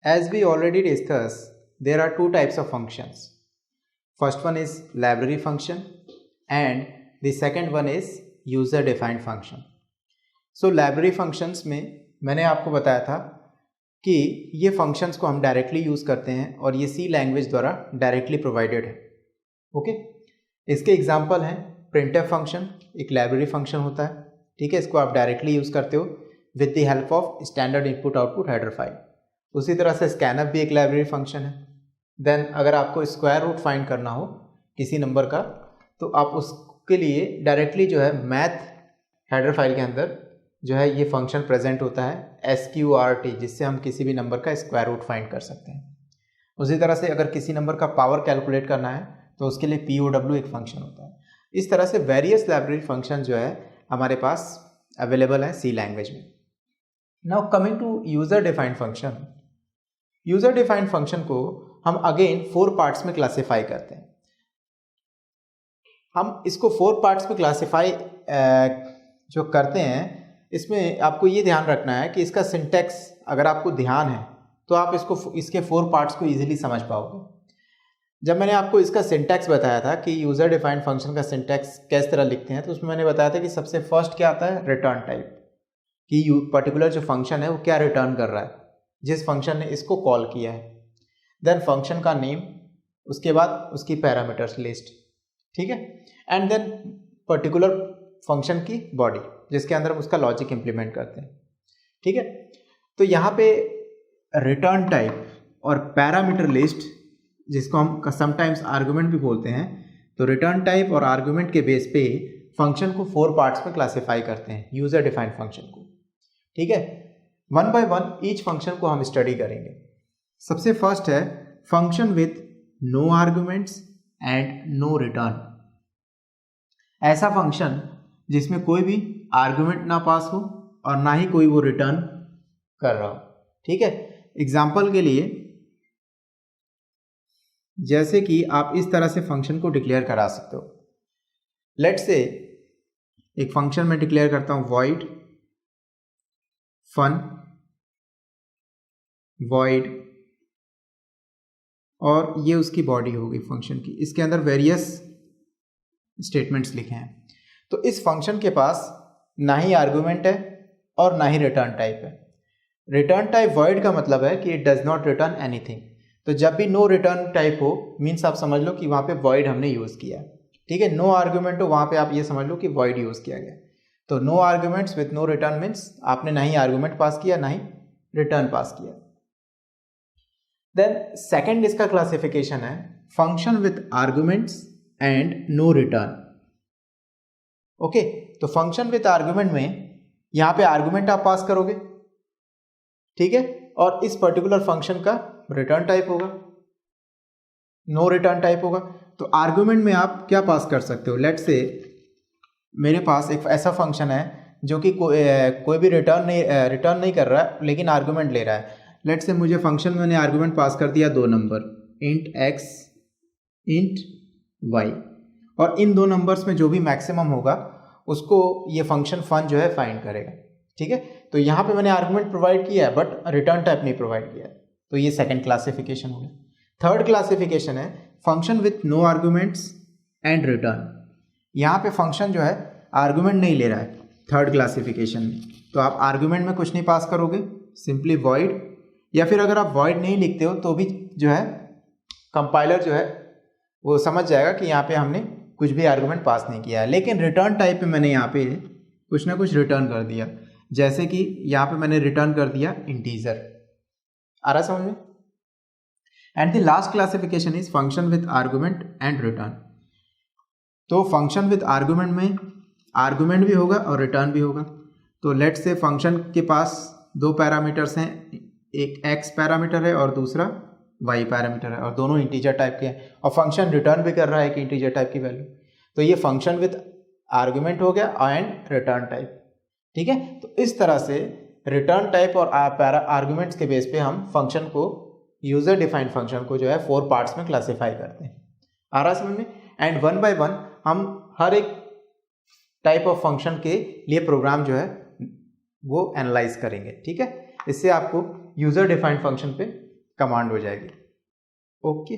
As we already discussed, there are two types of functions. First one is library function and the second one is user defined function. So library functions में मैंने आपको बताया था कि ये functions को हम डायरेक्टली यूज़ करते हैं और ये सी लैंग्वेज द्वारा डायरेक्टली प्रोवाइडेड है. ओके, इसके एग्जांपल हैं printf फंक्शन, एक लाइब्रेरी फंक्शन होता है. ठीक है, इसको आप डायरेक्टली यूज़ करते हो with the help of standard input output header file. उसी तरह से स्कैनअप भी एक लाइब्रेरी फंक्शन है. देन अगर आपको स्क्वायर रूट फाइंड करना हो किसी नंबर का तो आप उसके लिए डायरेक्टली जो है मैथ हेडर फाइल के अंदर जो है ये फंक्शन प्रेजेंट होता है SQRT, जिससे हम किसी भी नंबर का स्क्वायर रूट फाइंड कर सकते हैं. उसी तरह से अगर किसी नंबर का पावर कैलकुलेट करना है तो उसके लिए POW एक फंक्शन होता है. इस तरह से वेरियस लाइब्रेरी फंक्शन जो है हमारे पास अवेलेबल है सी लैंग्वेज में. Now coming to user defined function. User defined function को हम अगेन 4 पार्ट्स में क्लासीफाई करते हैं. हम इसको 4 पार्ट्स में क्लासीफाई जो करते हैं, इसमें आपको ये ध्यान रखना है कि इसका सिंटैक्स अगर आपको ध्यान है तो आप इसके 4 पार्ट्स को ईजिली समझ पाओगे. जब मैंने आपको इसका सिंटैक्स बताया था कि यूज़र डिफाइंड फंक्शन का सिंटैक्स किस तरह लिखते हैं, तो उसमें मैंने बताया था कि सबसे फर्स्ट क्या आता है, रिटर्न टाइप, कि पर्टिकुलर जो फंक्शन है वो क्या रिटर्न कर रहा है जिस फंक्शन ने इसको कॉल किया है. देन फंक्शन का नेम, उसके बाद उसकी पैरामीटर्स लिस्ट. ठीक है, एंड देन पर्टिकुलर फंक्शन की बॉडी जिसके अंदर हम उसका लॉजिक इंप्लीमेंट करते हैं. ठीक है, तो यहाँ पे रिटर्न टाइप और पैरामीटर लिस्ट, जिसको हम समटाइम्स आर्गुमेंट भी बोलते हैं, तो रिटर्न टाइप और आर्गुमेंट के बेस पे फंक्शन को 4 पार्ट्स में क्लासीफाई करते हैं यूज़र डिफाइंड फंक्शन को. ठीक है, one by one each function को हम स्टडी करेंगे. सबसे फर्स्ट है function with no arguments and no return. ऐसा फंक्शन जिसमें कोई भी आर्गुमेंट ना पास हो और ना ही कोई वो रिटर्न कर रहा हो. ठीक है, एग्जाम्पल के लिए जैसे कि आप इस तरह से फंक्शन को डिक्लेयर करा सकते हो. लेट्स से एक फंक्शन में डिक्लेयर करता हूं void fun void, और ये उसकी बॉडी होगी फंक्शन की. इसके अंदर वेरियस स्टेटमेंट्स लिखे हैं. तो इस फंक्शन के पास ना ही आर्गुमेंट है और ना ही रिटर्न टाइप है. रिटर्न टाइप void का मतलब है कि it does not return anything. तो जब भी नो रिटर्न टाइप हो मीन्स आप समझ लो कि वहाँ पे void हमने यूज़ किया है. ठीक है, नो आर्गुमेंट हो वहाँ पे आप ये समझ लो कि void यूज़ किया गया. तो no arguments with no return means आपने ना ही आर्गुमेंट पास किया ना ही रिटर्न पास किया. देन सेकेंड इसका क्लासिफिकेशन है function with arguments and no return. Okay, तो फंक्शन विथ आर्गुमेंट में यहाँ पे आर्गुमेंट आप पास करोगे. ठीक है, और इस पर्टिकुलर फंक्शन का रिटर्न टाइप होगा, नो रिटर्न टाइप होगा. तो आर्गुमेंट में आप क्या पास कर सकते हो. लेट्स से मेरे पास एक ऐसा फंक्शन है जो कि कोई भी रिटर्न नहीं कर रहा है लेकिन आर्गुमेंट ले रहा है. लेट्स से मुझे फंक्शन में मैंने आर्गुमेंट पास कर दिया 2 number, int x int y, और इन 2 नंबर्स में जो भी मैक्सिमम होगा उसको ये फंक्शन फन जो है फाइंड करेगा. ठीक है, तो यहाँ पे मैंने आर्गुमेंट प्रोवाइड किया है बट रिटर्न टाइप नहीं प्रोवाइड किया है. तो ये सेकंड क्लासिफिकेशन हो गया. थर्ड क्लासिफिकेशन है function with no arguments and return. यहाँ पे फंक्शन जो है आर्गुमेंट नहीं ले रहा है थर्ड क्लासिफिकेशन में. तो आप आर्गुमेंट में कुछ नहीं पास करोगे, सिंपली void, या फिर अगर आप void नहीं लिखते हो तो भी जो है कंपाइलर जो है वो समझ जाएगा कि यहाँ पे हमने कुछ भी आर्गुमेंट पास नहीं किया है. लेकिन रिटर्न टाइप पे मैंने यहाँ पे कुछ ना कुछ रिटर्न कर दिया, जैसे कि यहाँ पे मैंने रिटर्न कर दिया इंटीजर. आ रहा समझ में. And the last classification is function with argument and return. तो फंक्शन विथ आर्गुमेंट में आर्गुमेंट भी होगा और रिटर्न भी होगा. तो लेट्स से फंक्शन के पास 2 पैरामीटर्स हैं, एक x पैरामीटर है और दूसरा y पैरामीटर है, और दोनों इंटीजर टाइप के हैं, और फंक्शन रिटर्न भी कर रहा है कि इंटीजर टाइप की वैल्यू. तो ये फंक्शन विथ आर्गुमेंट हो गया एंड रिटर्न टाइप. ठीक है, तो इस तरह से रिटर्न टाइप और आर्गुमेंट्स के बेस पे हम फंक्शन को, यूजर डिफाइंड फंक्शन को जो है 4 पार्ट्स में क्लासीफाई करते हैं. आ रहा समझ में. एंड वन बाय वन हम हर एक टाइप ऑफ फंक्शन के लिए प्रोग्राम जो है वो एनालाइज करेंगे. ठीक है, इससे आपको यूजर डिफाइंड फंक्शन पे कमांड हो जाएगी। ओके।